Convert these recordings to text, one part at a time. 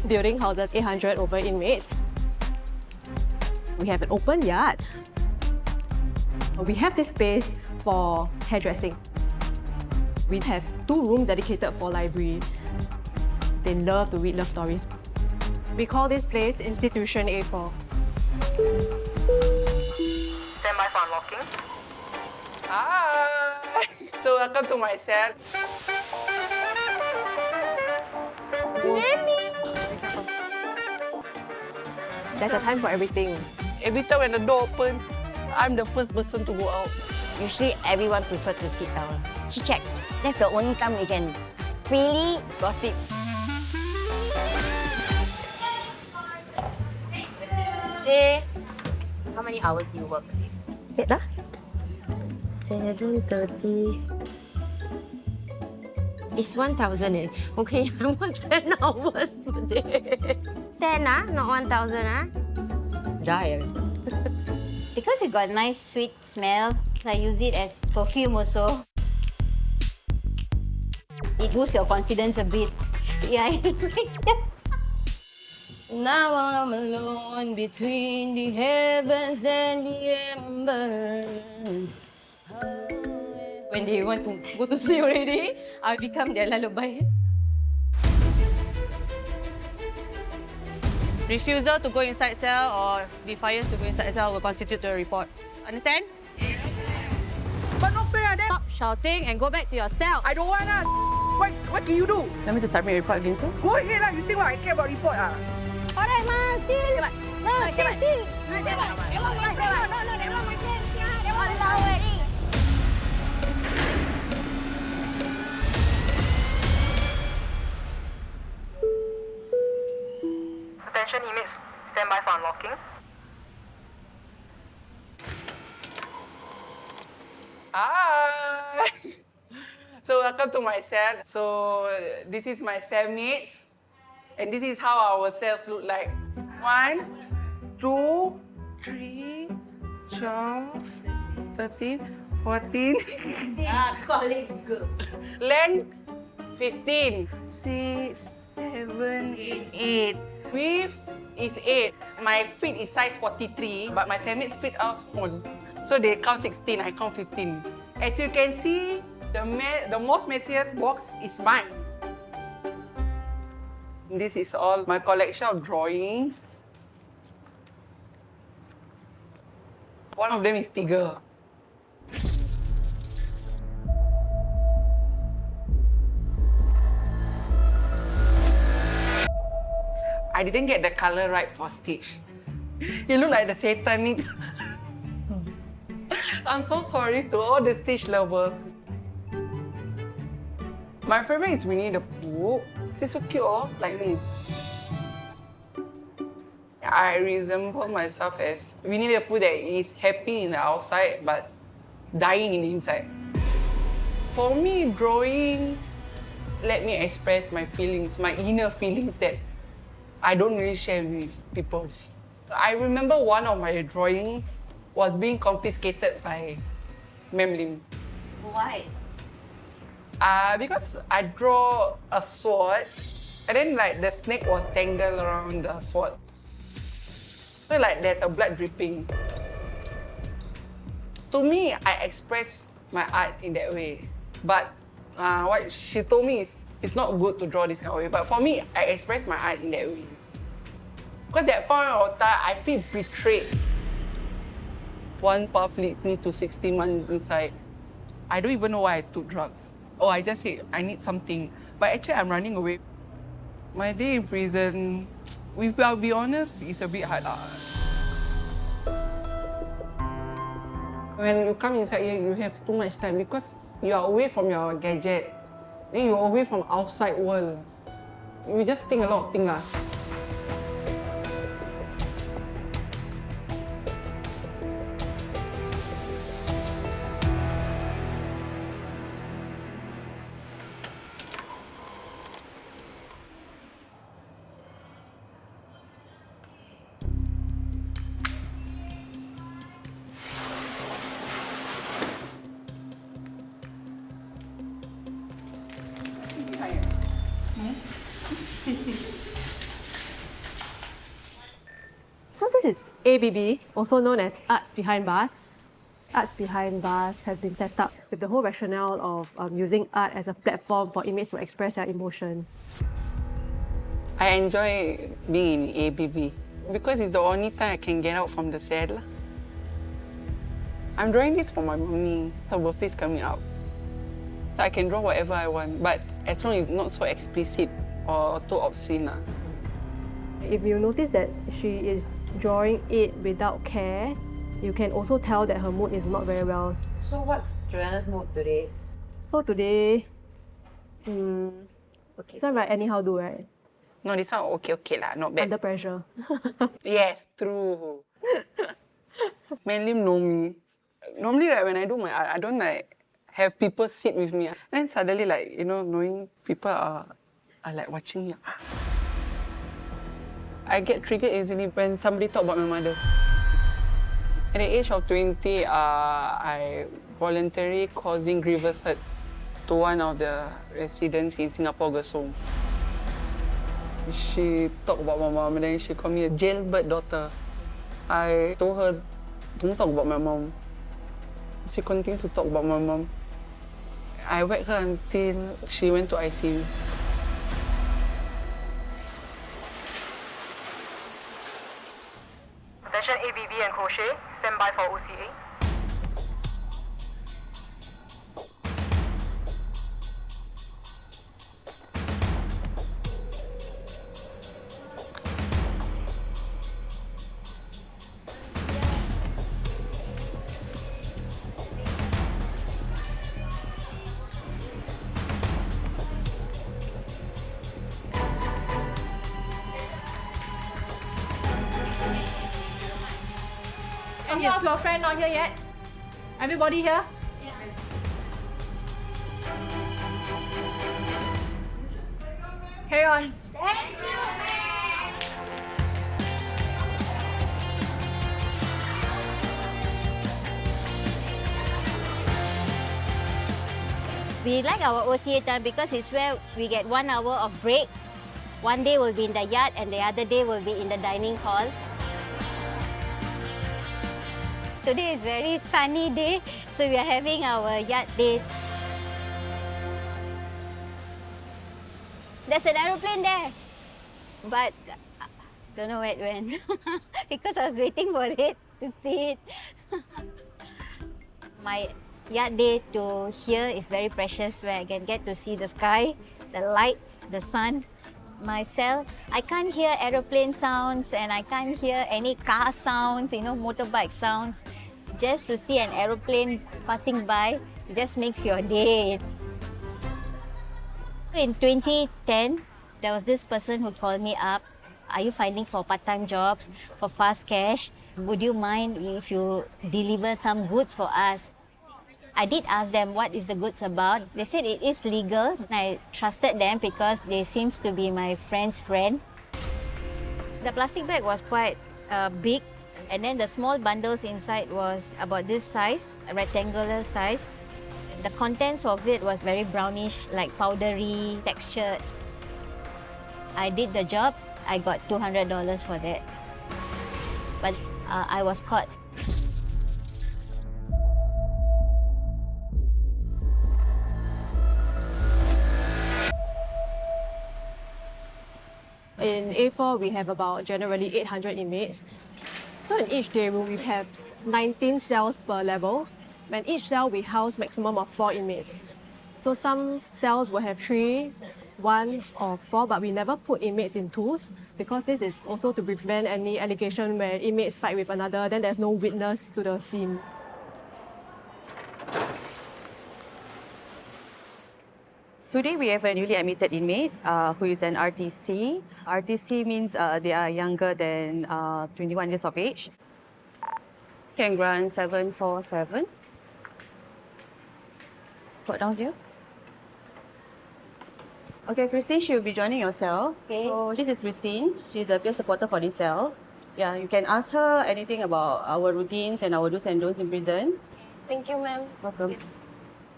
building houses 800 over inmates. We have an open yard. We have this space for hairdressing. We have 2 rooms dedicated for library. They love to read love stories. We call this place Institution A4. Stand by for unlocking. Hi! So welcome to my cell. There's a time for everything. Every time when the door opens, I'm the first person to go out. Usually, everyone prefers to sit down. Chit-chat. That's the only time we can freely gossip. Hey, how many hours do you work? Wait, 7:30. It's 1,000 eh. Okay, I work 10 hours per day. 10 not 1,000 Die. Because it got nice sweet smell, I use it as perfume also. It boosts your confidence a bit. Yeah, it makes sense. Now I'm alone between the heavens and the embers. When they want to go to sleep already, I become their lullaby. Refusal to go inside cell or defiance to go inside cell will constitute a report. Understand? Yes. But not fair, then. Stop shouting and go back to your cell. I don't want to. What can you do? Want me to submit a report against you? Go ahead lah. You think what I care about report Alright, ma, still. No, still. No, that one my friend. No, that one my friend. That one already. Attention inmates, stand by for unlocking. Hi! So welcome to my cell. So this is my cellmates. And this is how our cells look like. 1, 2, 3, 12, 13, 14. College girl. Length 15. 6, 7, 8. Width is 8. My feet is size 43, but my cellmates' feet are small. So they count 16, I count 15. As you can see, the most messiest box is mine. This is all my collection of drawings. One of them is tiger. I didn't get the color right for Stitch. He looked like the satanic. I'm so sorry to all the Stitch lovers. My favorite is Winnie the Pooh. She's so cute, like me. I resemble myself as Winnie the Pooh that is happy in the outside but dying in the inside. For me, drawing let me express my feelings, my inner feelings that I don't really share with people. I remember one of my drawings was being confiscated by Ma'am Lim. Why? Because I draw a sword and then like the snake was tangled around the sword. So like there's a blood dripping. To me, I express my art in that way. But what she told me is it's not good to draw this kind of way. But for me, I express my art in that way. Because that point of time, I feel betrayed. One path leads me to 16 months inside. I don't even know why I took drugs. Oh, I just said I need something. But actually, I'm running away. My day in prison, I'll be honest, it's a bit hard. When you come inside here, you have too much time because you are away from your gadget. Then you're away from outside world. You just think a lot of things. ABB, also known as Arts Behind Bars. Arts Behind Bars has been set up with the whole rationale of using art as a platform for inmates to express their emotions. I enjoy being in ABB because it's the only time I can get out from the cell. I'm drawing this for my mommy. Her birthday is coming up. So I can draw whatever I want, but as long as it's not so explicit or too obscene. If you notice that she is drawing it without care, you can also tell that her mood is not very well. So what's Joanna's mood today? So today, this one right anyhow do, right? No, this one okay lah, not bad. Under pressure. Yes, true. Mainly know me. Normally, right, when I do my art, I don't like have people sit with me. Then suddenly, like, you know, knowing people are like watching me. I get triggered easily when somebody talk about my mother. At the age of 20, I voluntarily causing grievous hurt to one of the residents in Singapore Girls' Home. She talked about my mom and then she called me a jailbird daughter. I told her, don't talk about my mom. She continued to talk about my mom. I whacked her until she went to ICU. Attention ABB and Crochet, stand by for OCA. Any of your friend not here yet? Everybody here? Carry on. We like our OCA time because it's where we get 1 hour of break. One day will be in the yard and the other day will be in the dining hall. Today is very sunny day, so we are having our yard day. There's an aeroplane there, but don't know where it went because I was waiting for it to see it. My yard day to here is very precious, where I can get to see the sky, the light, the sun. Myself, I can't hear aeroplane sounds and I can't hear any car sounds, you know, motorbike sounds. Just to see an aeroplane passing by just makes your day. In 2010, there was this person who called me up. Are you finding for part-time jobs, for fast cash? Would you mind if you deliver some goods for us? I did ask them what is the goods about. They said it is legal. I trusted them because they seems to be my friend's friend. The plastic bag was quite big, and then the small bundles inside was about this size, a rectangular size. The contents of it was very brownish, like powdery texture. I did the job. I got $200 for that. But I was caught. In A4, we have about generally 800 inmates. So in each day room, we have 19 cells per level. And each cell, we house maximum of 4 inmates. So some cells will have 3, 1 or 4, but we never put inmates in twos because this is also to prevent any allegation where inmates fight with another, then there's no witness to the scene. Today we have a newly admitted inmate who is an RTC. RTC means they are younger than 21 years of age. Can grant 747. Put down here. Okay, Christeen, she will be joining your cell. Okay. So this is Christeen. She's a peer supporter for this cell. Yeah, you can ask her anything about our routines and our do's and don'ts in prison. Thank you, ma'am. Welcome.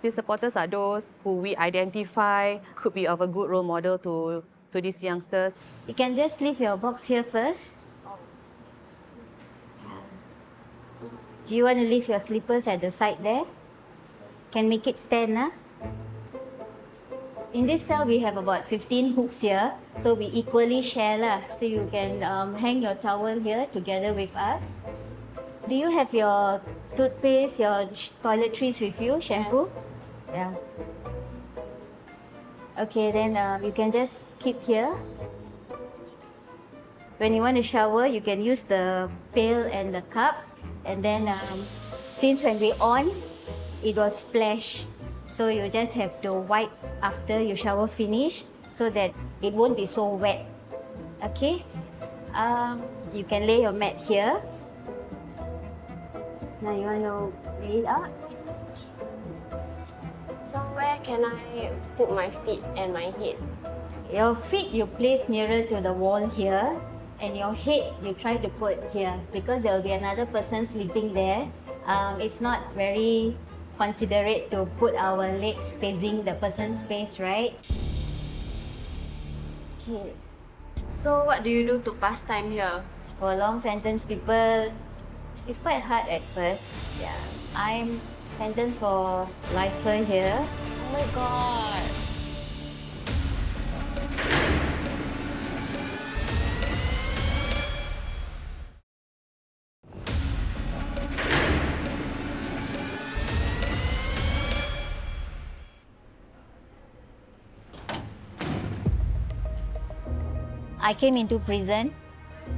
Peer supporters are those who we identify could be of a good role model to these youngsters. You can just leave your box here first. Do you want to leave your slippers at the side there? Can make it stand, huh? In this cell, we have about 15 hooks here, so we equally share lah. So you can hang your towel here together with us. Do you have your toothpaste, your toiletries with you, shampoo? Yes. Yeah. Okay, then you can just keep here. When you want to shower, you can use the pail and the cup. And then, since when we on, it was splash. So you just have to wipe after you shower finish so that it won't be so wet. Okay? You can lay your mat here. Now you want to lay it up. So where can I put my feet and my head? Your feet you place nearer to the wall here, and your head you try to put here because there will be another person sleeping there. It's not very considerate to put our legs facing the person's face, right? Okay. So what do you do to pass time here? For long sentence people, it's quite hard at first. Yeah. I'm sentenced for lifer here. Oh my god. I came into prison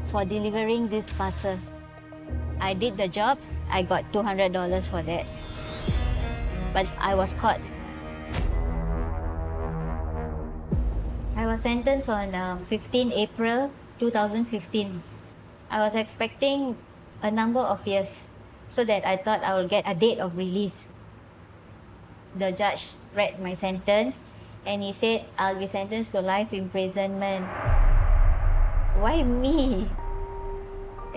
for delivering this parcel. I did the job. I got $200 for that. But I was caught. I was sentenced on 15 April 2015. I was expecting a number of years so that I thought I will get a date of release. The judge read my sentence and he said I'll be sentenced to life imprisonment. Why me?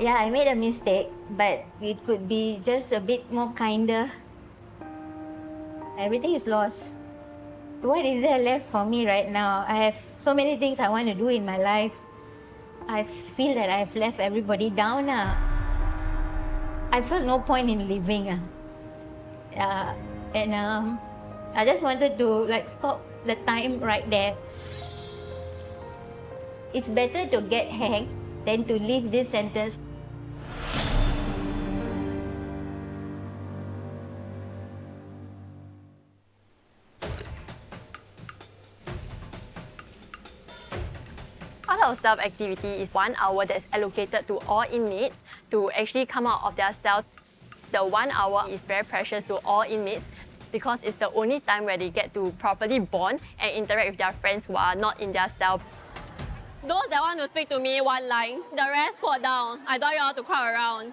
Yeah, I made a mistake, but it could be just a bit more kinder. Everything is lost. What is there left for me right now? I have so many things I want to do in my life. I feel that I've let everybody down. I felt no point in living. And I just wanted to stop the time right there. It's better to get hanged than to live this sentence. Out of self activity is 1 hour that's allocated to all inmates to actually come out of their cell. The 1 hour is very precious to all inmates because it's the only time where they get to properly bond and interact with their friends who are not in their cell. Those that want to speak to me, 1 line. The rest put down. I don't want you all to crowd around.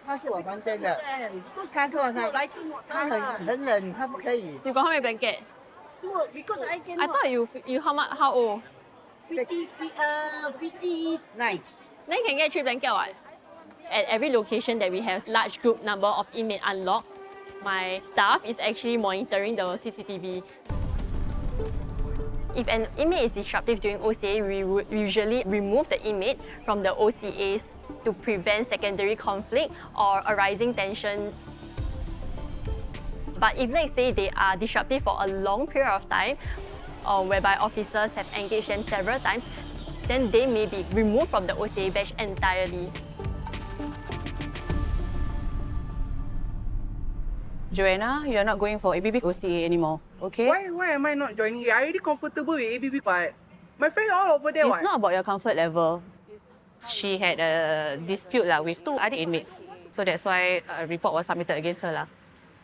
他是我房间的，他跟我说他很冷，他不可以。 You got how many blanket? Because I I thought you how old? 50 nights. Then you can get 3 blanket what? At every location that we have large group number of inmates unlocked, my staff is actually monitoring the CCTV. If an inmate is disruptive during OCA, we would usually remove the inmate from the OCAs to prevent secondary conflict or arising tension. But if let's say they are disruptive for a long period of time, whereby officers have engaged them several times, then they may be removed from the OCA batch entirely. Joanna, you're not going for ABB OCA anymore, okay? Why am I not joining it? I already comfortable with ABB part. My friends are all over there. It's not about your comfort level. She had a dispute with 2 other inmates. So that's why a report was submitted against her.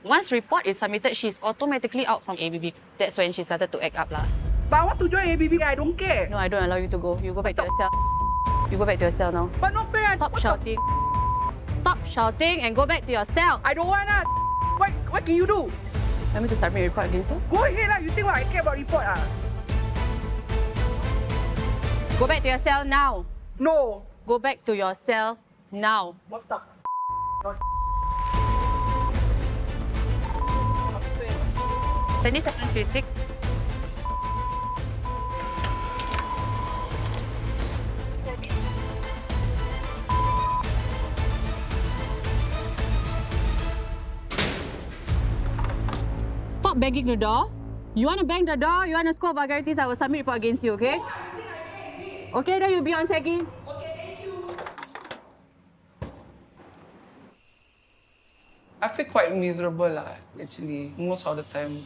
Once report is submitted, she's automatically out from ABB. That's when she started to act up. But I want to join ABB, I don't care. No, I don't allow you to go. You go back to your cell. You go back to your cell now. But not fair. Stop shouting. Stop shouting and go back to your cell. I don't want that. What can you do? Want me to submit a report against you? Go ahead lah. You think what I care about report Go back to your cell now. No. Go back to your cell now. What the 2736. stop banging the door. You want to bang the door, you want to score vulgarities, I will submit report against you, okay? Okay, then you'll be on second. I feel quite miserable actually, most of the time.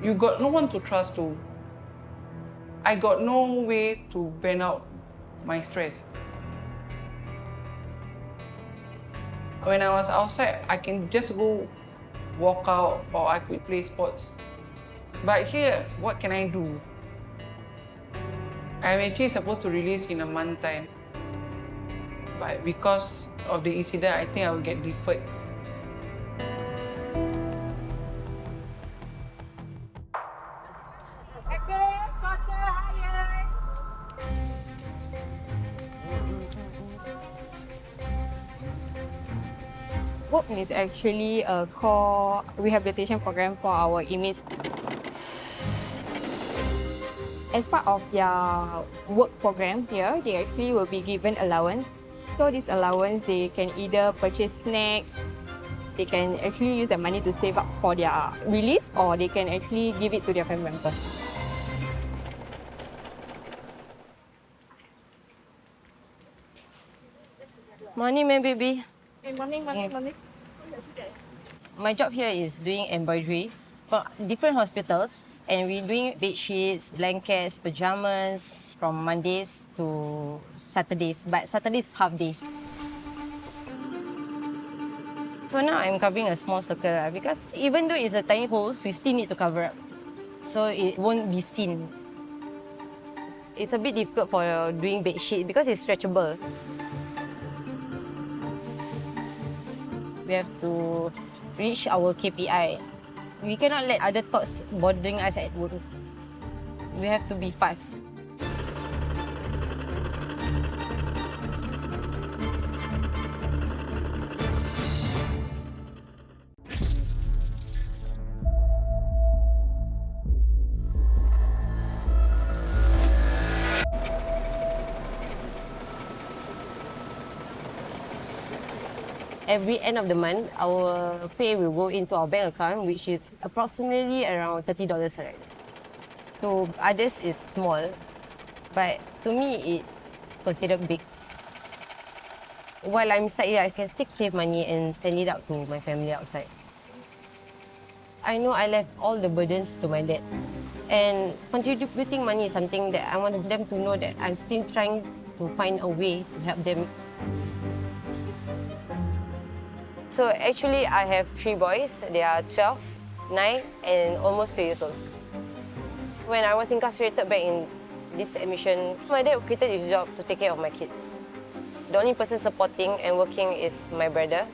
You got no one to trust to. I got no way to vent out my stress. When I was outside, I can just go walk out or I could play sports. But here, what can I do? I'm actually supposed to release in a month time. But because of the incident, I think I will get deferred. Work is actually a core rehabilitation program for our inmates. As part of their work program here, they actually will be given allowance. So this allowance, they can either purchase snacks, they can actually use the money to save up for their release, or they can actually give it to their family members. Morning, my baby. Hey, morning. My job here is doing embroidery for different hospitals, and we're doing bed sheets, blankets, pajamas from Mondays to Saturdays, but Saturdays half days. So now I'm covering a small circle because even though it's a tiny holes, we still need to cover up, so it won't be seen. It's a bit difficult for doing bed sheet because it's stretchable. We have to reach our KPI. We cannot let other thoughts bothering us at work. We have to be fast. Every end of the month, our pay will go into our bank account, which is approximately around $30, right? To others, it's small, but to me, it's considered big. While I'm inside here, I can still save money and send it out to my family outside. I know I left all the burdens to my dad, and contributing money is something that I want them to know that I'm still trying to find a way to help them. So actually, I have 3 boys. They are 12, 9, and almost 2 years old. When I was incarcerated back in this admission, my dad quitted his job to take care of my kids. The only person supporting and working is my brother.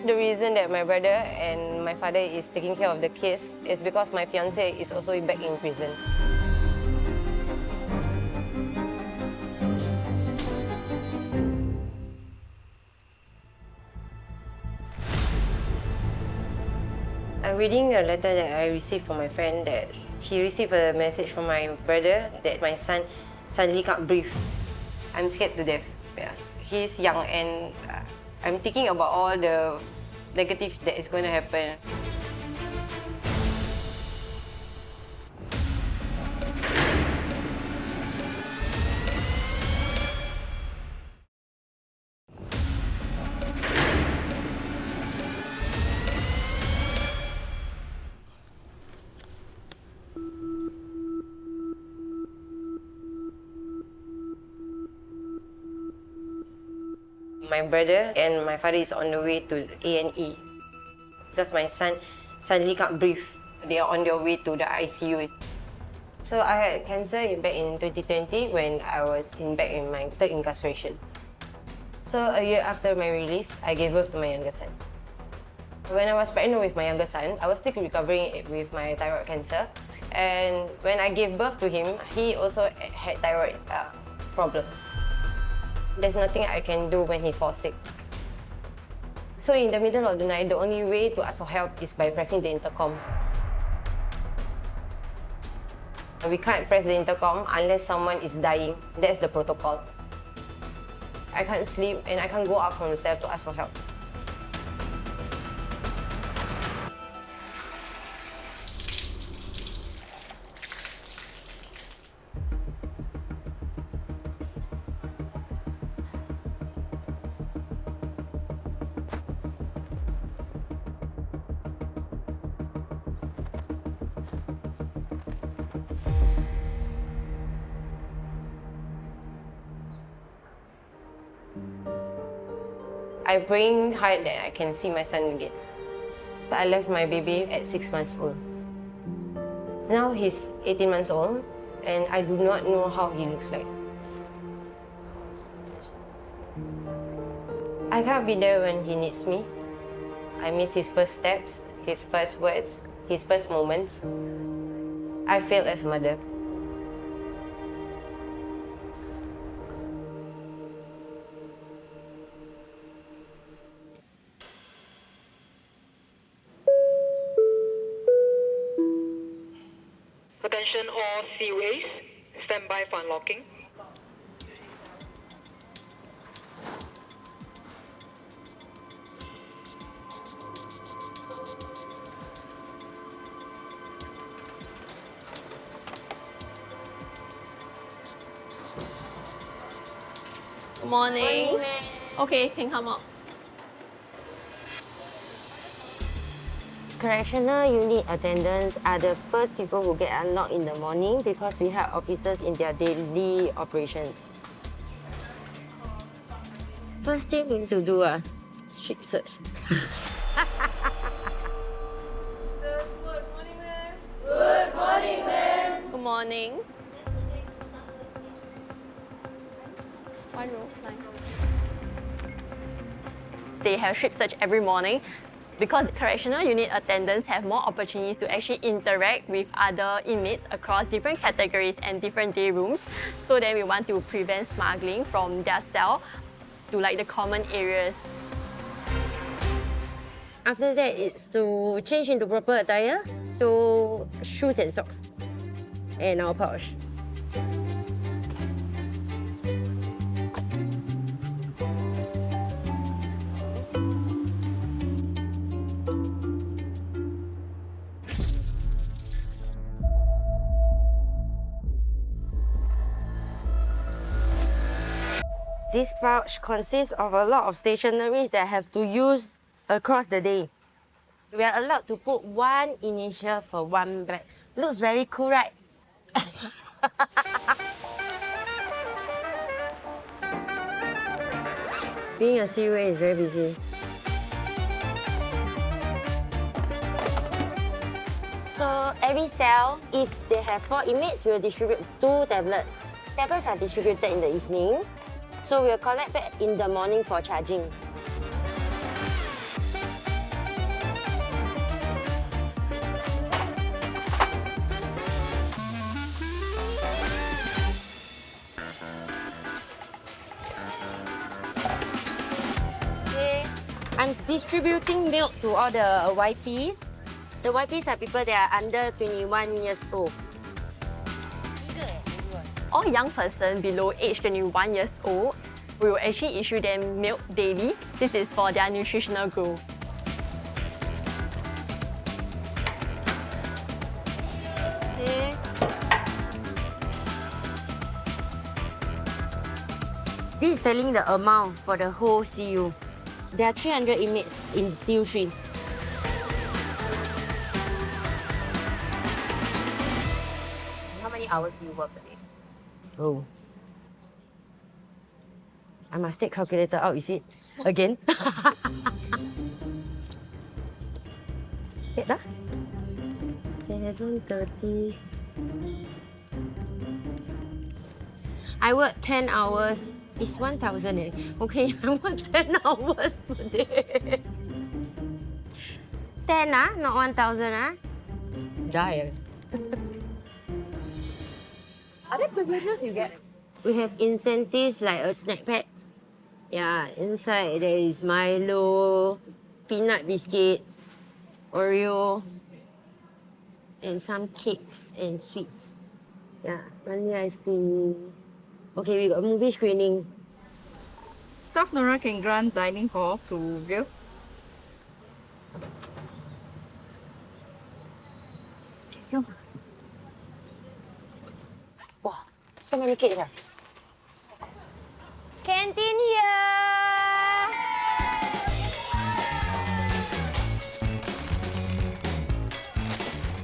The reason that my brother and my father is taking care of the kids is because my fiancé is also back in prison. I'm reading a letter that I received from my friend that he received a message from my brother that my son suddenly can't breathe. I'm scared to death. Yeah. He's young and I'm thinking about all the negative that is going to happen. My brother and my father is on the way to A&E because my son suddenly can't breathe. They are on their way to the ICU. So I had cancer back in 2020 when I was back in my 3rd incarceration. So a year after my release, I gave birth to my younger son. When I was pregnant with my younger son, I was still recovering with my thyroid cancer. And when I gave birth to him, he also had thyroid problems. There's nothing I can do when he falls sick. So in the middle of the night, the only way to ask for help is by pressing the intercoms. We can't press the intercom unless someone is dying. That's the protocol. I can't sleep and I can't go out from the cell to ask for help. I praying hard that I can see my son again. So I left my baby at 6 months old. Now he's 18 months old, and I do not know how he looks like. I can't be there when he needs me. I miss his first steps, his first words, his first moments. I failed as a mother. Attention all COAs, stand by for unlocking. Good morning. Okay, can come out. Correctional Unit Attendants are the first people who get unlocked in the morning because we help officers in their daily operations. First thing we need to do is strip search. Good morning. One row, fine. They have strip search every morning because correctional unit attendants have more opportunities to actually interact with other inmates across different categories and different day rooms. So then we want to prevent smuggling from their cell to like the common areas. After that, it's to change into proper attire, so shoes and socks, and our pouch. This pouch consists of a lot of stationeries that have to use across the day. We are allowed to put one initial for one bag. Looks very cool, right? Being a COA is very busy. So every cell, if they have 4 inmates, we'll distribute 2 tablets. Tablets are distributed in the evening, so we'll collect back in the morning for charging. I'm distributing milk to all the YPs. The YPs are people that are under 21 years old. All young person below age 21 years old, we will actually issue them milk daily. This is for their nutritional growth. Okay. This is telling the amount for the whole CU. There are 300 inmates in CU3. How many hours do you work a day? Oh. I must take calculator out, is it? Again? Wait, 7:30. I work 10 hours. It's 1,000 eh. Okay, I work 10 hours per day. 10 not 1,000 Die. Are there privileges you get? We have incentives like a snack pack. Yeah, inside there is Milo, peanut biscuit, Oreo, and some cakes and sweets. Yeah, vanilla ice cream. Okay, we got movie screening. Staff Nora can grant dining hall to view. Wow, so many cakes. Canteen here!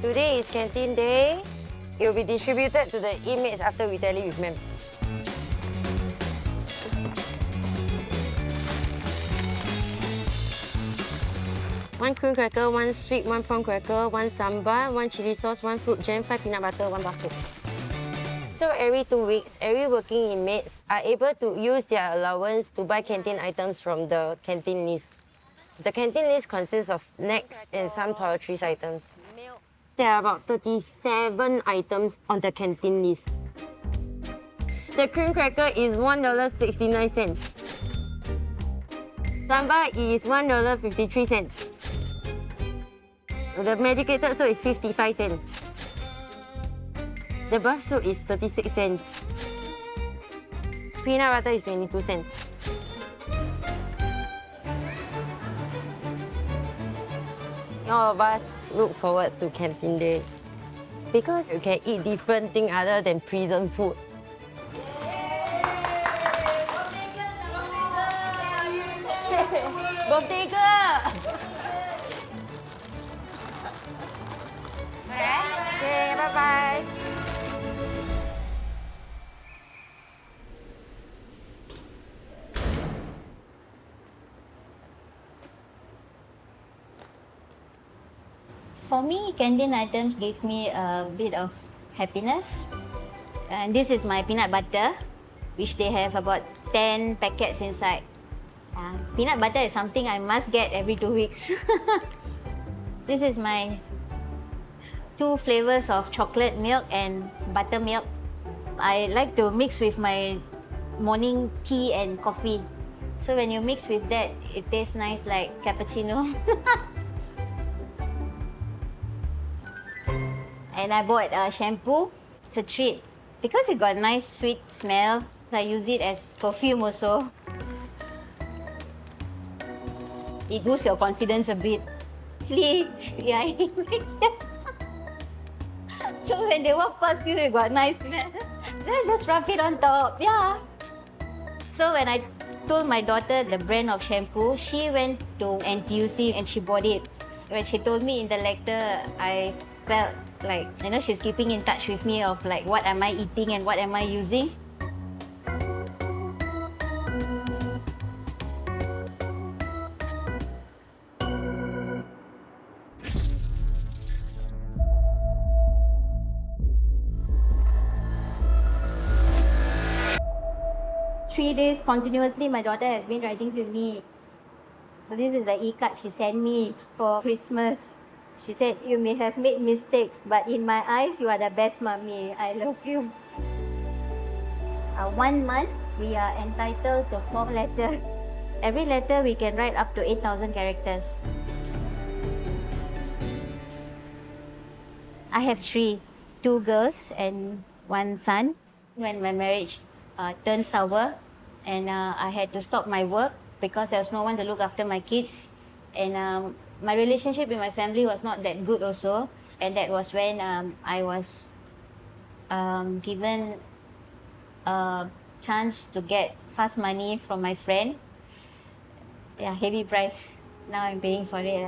Today is canteen day. It will be distributed to the inmates after we tally with ma'am. 1 cream cracker, 1 sweet, 1 prawn cracker, 1 sambal, 1 chili sauce, 1 fruit jam, 5 peanut butter, 1 butter. So every 2 weeks, every working inmates are able to use their allowance to buy canteen items from the canteen list. The canteen list consists of snacks and some toiletries items. There are about 37 items on the canteen list. The cream cracker is $1.69. Sambal is $1.53. The medicated soap is 55 cents. The bath soap is 36 cents. Peanut butter is 22 cents. All of us look forward to canteen day because you can eat different things other than prison food. Birthday girl! Okay, bye-bye. For me, canteen items give me a bit of happiness. And this is my peanut butter, which they have about 10 packets inside. Peanut butter is something I must get every 2 weeks. This is my 2 flavors of chocolate milk and buttermilk. I like to mix with my morning tea and coffee. So when you mix with that, it tastes nice like cappuccino. And I bought a shampoo. It's a treat. Because it got a nice sweet smell, I use it as perfume also. It boosts your confidence a bit. Actually, yeah, it makes sense. So when they walk past you, it got nice smell. Then just rub it on top, yeah. So when I told my daughter the brand of shampoo, she went to NTUC and she bought it. When she told me in the lecture, I felt like, you know, she's keeping in touch with me of like what am I eating and what am I using. 3 days continuously, my daughter has been writing to me. So this is the e-card she sent me for Christmas. She said, you may have made mistakes, but in my eyes, you are the best mommy. I love you. 1 month, we are entitled to 4 letters. Every letter, we can write up to 8,000 characters. I have 3, 2 girls and 1 son. When my marriage turned sour and I had to stop my work because there was no one to look after my kids. And my relationship with my family was not that good also. And that was when I was given a chance to get fast money from my friend. Yeah, heavy price. Now I'm paying for it.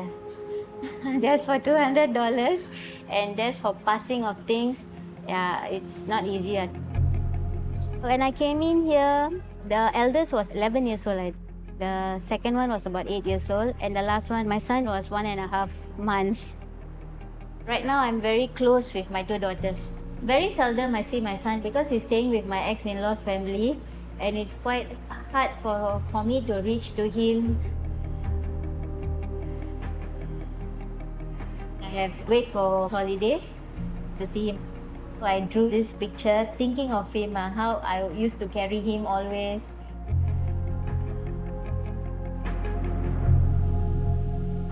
Just for $200 and just for passing of things, yeah, it's not easy. When I came in here, the eldest was 11 years old. The second one was about 8 years old, and the last one, my son, was 1.5 months. Right now, I'm very close with my 2 daughters. Very seldom I see my son because he's staying with my ex-in-law's family, and it's quite hard for me to reach to him. I have wait for holidays to see him. So I drew this picture thinking of him, how I used to carry him always.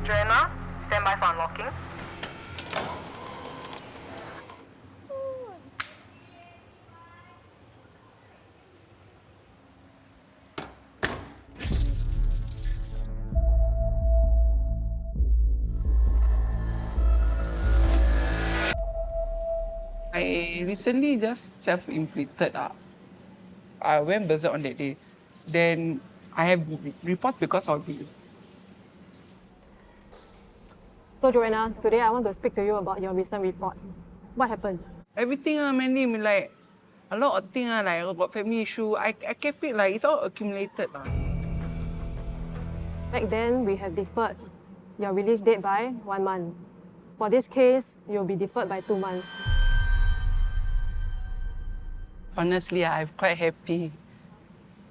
Joanna, stand by for unlocking. I recently just self-inflicted. I went berserk on that day. Then I have reports because of this. So Joanna, today I want to speak to you about your recent report. What happened? Everything, mainly like a lot of things, like about family issue. I kept it like it's all accumulated. Back then, we have deferred your release date by 1 month. For this case, you'll be deferred by 2 months. Honestly, I'm quite happy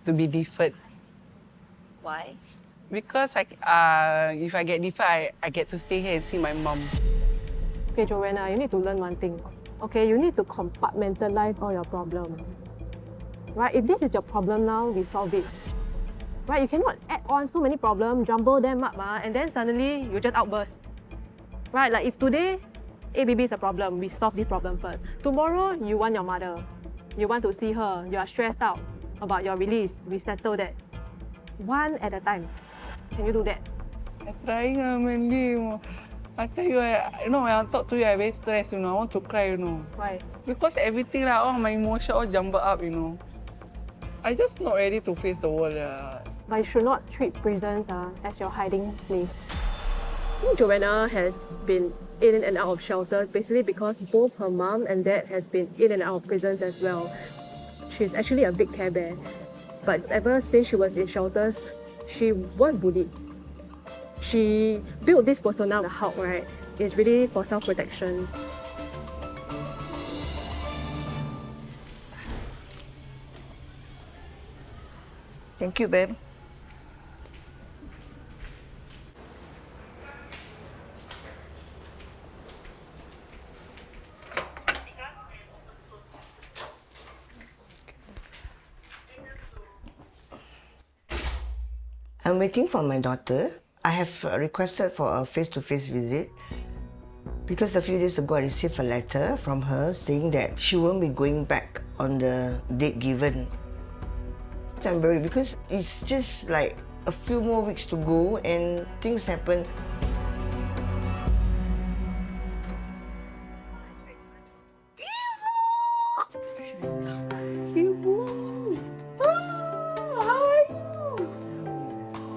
to be deferred. Why? Because if I get deferred, I get to stay here and see my mom. Okay, Joanna, you need to learn one thing. Okay, you need to compartmentalize all your problems. Right? If this is your problem now, we solve it. Right? You cannot add on so many problems, jumble them up, and then suddenly you just outburst. Right? Like if today, ABB is a problem, we solve this problem first. Tomorrow, you want your mother. You want to see her. You are stressed out about your release. We settle that. One at a time. Can you do that? I'm trying, Mandy. I tell you, when I talk to you, I'm very stressed, I want to cry, Why? Because everything, all my emotions all jumbled up, I'm just not ready to face the world. But you should not treat prisons as your hiding place. I think Joanna has been in and out of shelters basically because both her mom and dad has been in and out of prisons as well. She's actually a big care bear. But ever since she was in shelters, she was bullied. She built this persona, the Hulk, right? It's really for self-protection. Thank you, babe. I'm waiting for my daughter. I have requested for a face-to-face visit because a few days ago I received a letter from her saying that she won't be going back on the date given. I'm worried because it's just like a few more weeks to go and things happen.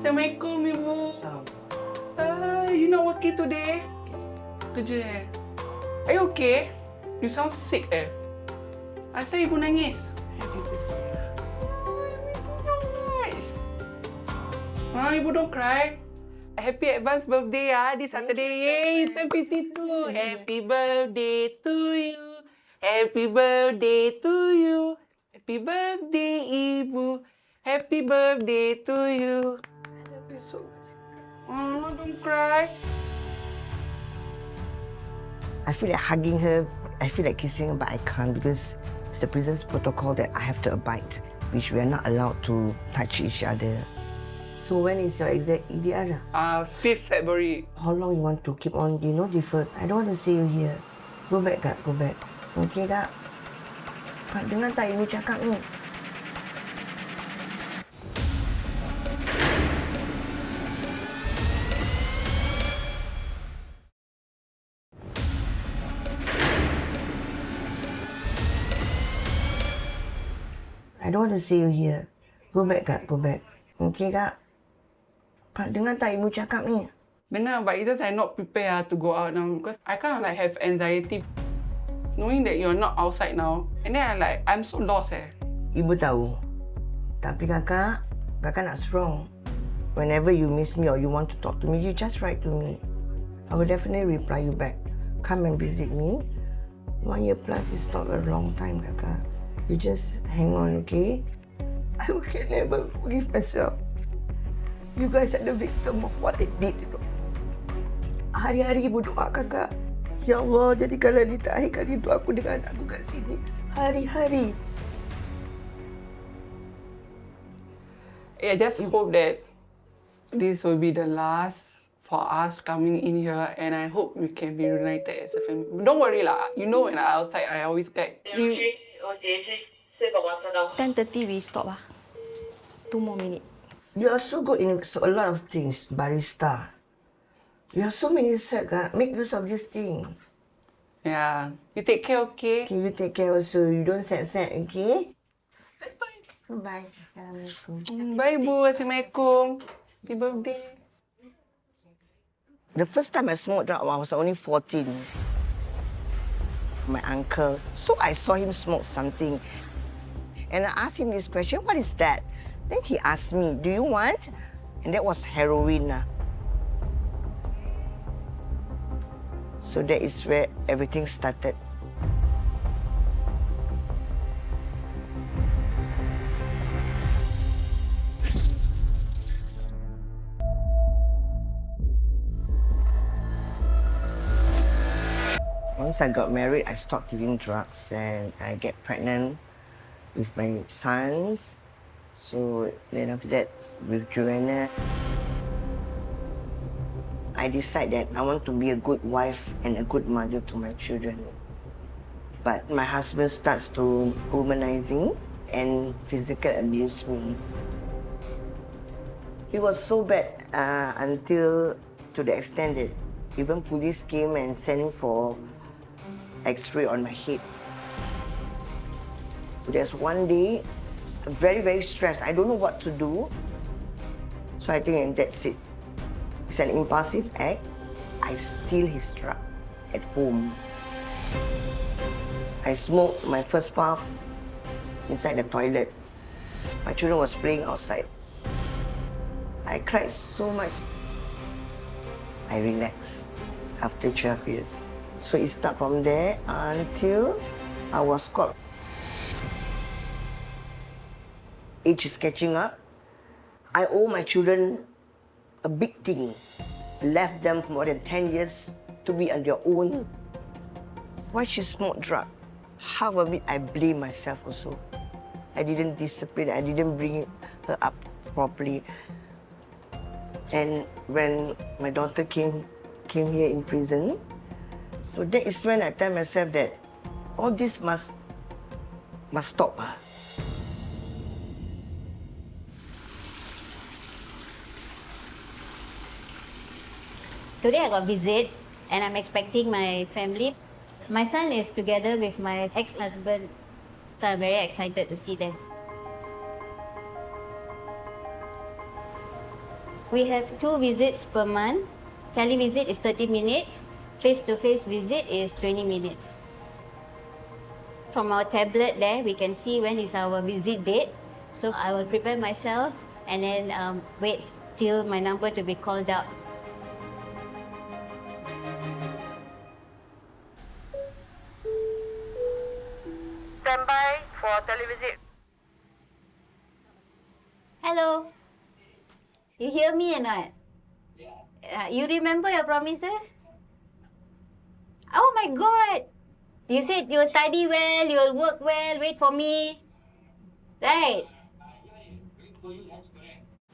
Assalamualaikum, Ibu. You not working today? Kerja. Are you okay? You sound sick Asal Ibu nangis? I miss you so much. Ibu don't cry. Happy advance birthday this Saturday. Yay, turn 52. Happy birthday to you. Happy birthday to you. Happy birthday, Ibu. Happy birthday to you. Don't cry. I feel like hugging her, I feel like kissing her, but I can't because it's the prison's protocol that I have to abide, which we are not allowed to touch each other. So when is your exact EDR? 5th February. How long you want to keep on, deferred? I don't want to see you here. Go back, Kak. Go back. Okay, Kak? Kak, dengar tak Ibu cakap ni? I don't want to see you here. Go back, Kak. Go back. Okay, Kak? Kak, dengar tak Ibu cakap ni? Dengar, but it's just I'm not prepared to go out now because I kind of like have anxiety knowing that you're not outside now. And then I'm so lost Ibu tahu. Tapi kakak nak strong. Whenever you miss me or you want to talk to me, you just write to me. I will definitely reply you back. Come and visit me. 1 year plus is not a long time, kakak. You just hang on, okay? I can never forgive myself. You guys are the victim of what I did. Hari-hari Ibu doa kakak. Ya Allah, jadikanlah ini terakhir kali itu aku dengan anakku kat sini. Hari-hari. I just hope that this will be the last for us coming in here, and I hope we can be reunited as a family. Don't worry lah. When I'm outside, I always get. 10:30 we stop 2 more minutes. You are so good in a lot of things, barista. You have so many sets, make use of this thing. Yeah. You take care, okay? Okay, you take care also. You don't set, okay? Bye. Assalamualaikum. Bye, Bu. Assalamualaikum. Happy birthday. The first time I smoked, I was only 14. My uncle. So I saw him smoke something. And I asked him this question, what is that? Then he asked me, do you want? And that was heroin. So that is where everything started. Once I got married, I stopped taking drugs and I get pregnant with my sons. So then after that, with Joanna, I decided that I want to be a good wife and a good mother to my children. But my husband starts to womanizing and physical abuse me. It was so bad until to the extent that even police came and sent for X-ray on my head. There's one day, very, very stressed. I don't know what to do. So I think that's it. It's an impulsive act. I steal his truck at home. I smoked my first puff inside the toilet. My children was playing outside. I cried so much. I relaxed after 12 years. So it started from there until I was caught. Age is catching up. I owe my children a big thing. Left them for more than 10 years to be on their own. Why she smoked drug? Half of it I blame myself also. I didn't discipline, I didn't bring her up properly. And when my daughter came here in prison, so that is when I tell myself that all this must stop. Today I got visit and I'm expecting my family. My son is together with my ex-husband, so I'm very excited to see them. We have 2 visits per month. Televisit is 30 minutes. Face-to-face visit is 20 minutes. From our tablet there, we can see when is our visit date. So I will prepare myself and then wait till my number to be called out. Stand by for televisit. Hello. You hear me or not? You remember your promises? Oh my God! You said you will study well, you will work well, wait for me. Right?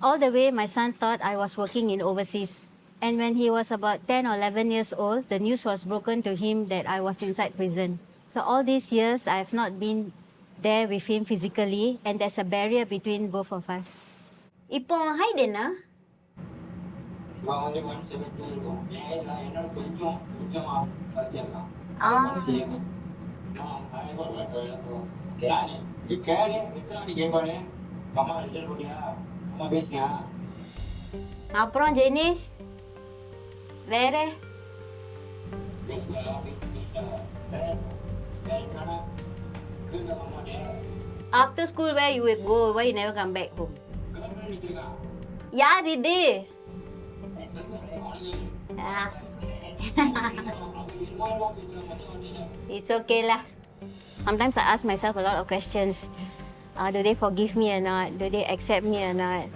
All the way, my son thought I was working in overseas. And when he was about 10 or 11 years old, the news was broken to him that I was inside prison. So all these years, I have not been there with him physically, and there's a barrier between both of us. Ipo Hayden, ah? அப்புறம் ஜெனிஷ் வேற after school where you will go? Why you never come back home? யார் இது? It's okay lah. Sometimes I ask myself a lot of questions. Do they forgive me or not? Do they accept me or not?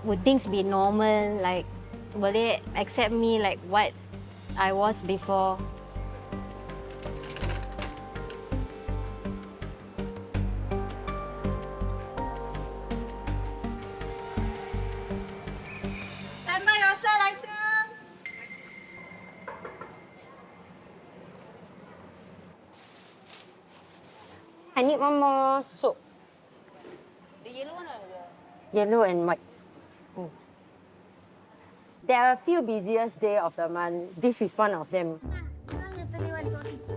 Would things be normal? Like, will they accept me like what I was before? Stand by yourself, item. I need one more soap. The yellow one or the... Yellow and white. There are a few busiest days of the month. This is one of them.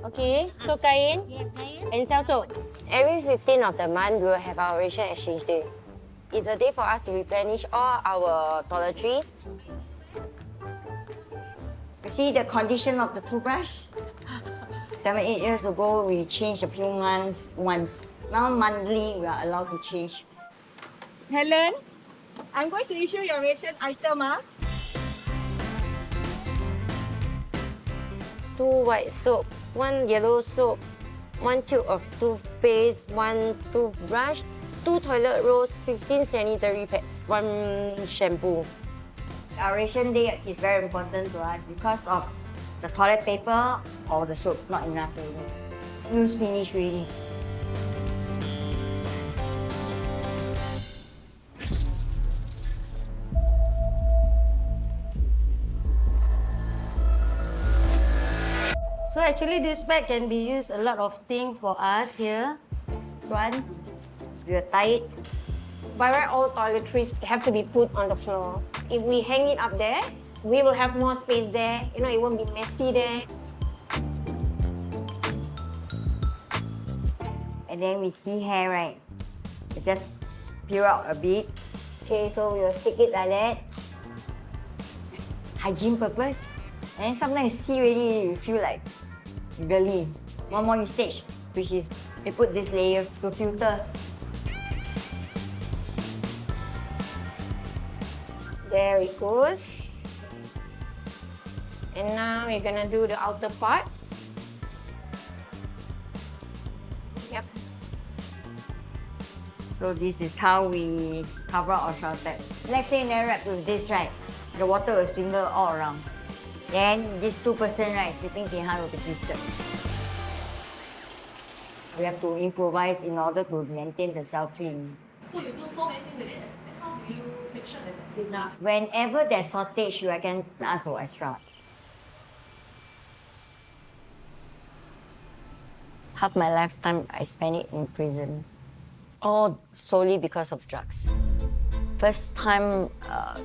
Okay, so kain and sell soap. Every 15th of the month, we will have our Ration Exchange Day. It's a day for us to replenish all our toiletries. You see the condition of the toothbrush? 7, 8 years ago, we changed a few months once. Now monthly, we are allowed to change. Helen, I'm going to issue your ration item. 2 white soap, 1 yellow soap, 1 tube of toothpaste, 1 toothbrush, 2 toilet rolls, 15 sanitary pads, 1 shampoo. Our ration day is very important to us because of the toilet paper or the soap, not enough already. Use finish already. So actually this bag can be used a lot of things for us here. One, you tie it. By right, all toiletries have to be put on the floor. If we hang it up there, we will have more space there. You know, it won't be messy there. And then we see hair, right? It just peel out a bit. Okay, so we'll stick it like that. Hygiene purpose. And then sometimes you see already, you feel like girly. One more usage, which is we put this layer to filter. There it goes. And now we're gonna do the outer part. Yep. So this is how we cover our shower tap. Let's say they're wrapped with this, right? The water will sprinkle all around. Then this 2 person, right, sleeping behind will be disturbed. We have to improvise in order to maintain the cell clean. So you do so many things with it. How do you make sure that it's enough? Whenever there's shortage, you can ask for extra. Half my lifetime, I spent it in prison. All solely because of drugs. First time,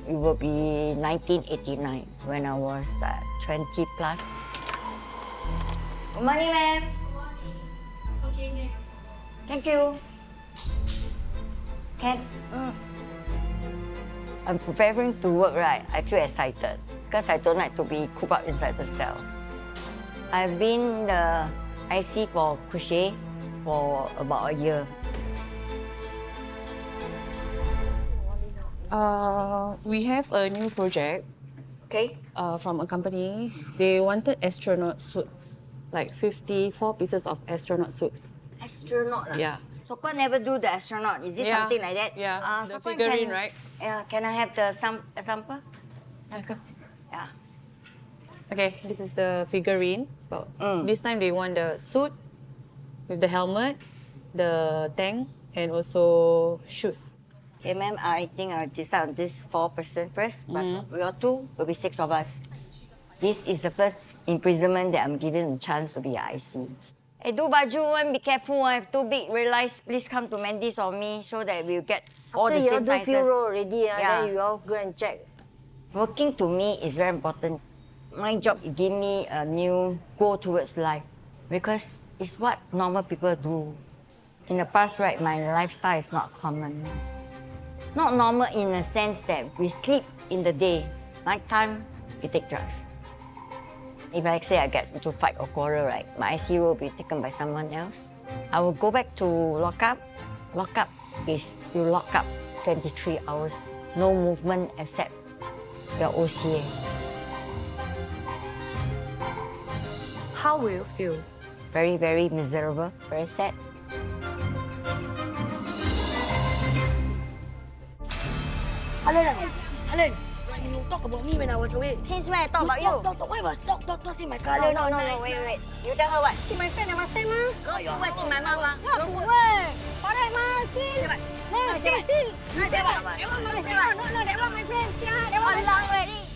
it will be 1989 when I was 20 plus. Good morning, ma'am. Okay. Thank you. Can. I'm preparing to work, right? I feel excited because I don't like to be cooped up inside the cell. I've been the IC for crochet for about a year. We have a new project. Okay. From a company. They wanted astronaut suits, like 54 pieces of astronaut suits. Astronaut? Yeah. So Kwan never do the astronaut. Is it something like that? Yeah. The so Kwan figurine, right? Yeah. Can I have the sample? Okay. Yeah. Okay, this is the figurine. But this time they want the suit with the helmet, the tank, and also shoes. Okay, ma'am, I think I'll decide on this 4 person first, but we are 2, will be 6 of us. This is the first imprisonment that I'm given the chance to be an IC. Hey, do baju one, be careful. If too big, realize, please come to Mandy's or me so that we'll get all the same sizes. After you do few row already, then you all go and check. Working to me is very important. My job gave me a new goal towards life because it's what normal people do. In the past, right, my lifestyle is not common. Not normal in the sense that we sleep in the day. Nighttime, we take drugs. If I say I get into fight or quarrel, right, my IC will be taken by someone else. I will go back to lockup. Lockup is you lock up 23 hours, no movement except your OCA. How will you feel? Very, very miserable, very sad. Halen, you talk about me when I was away. Since when I talk about you? Why was talk say my colour No, not nice? wait. You tell her what? She's my friend, I must tell her. Put words in my mouth, Don't put words. Alright, ma, still. No, still. No, that one my friend. No, that one my friend. Yeah, that one my friend. Along already.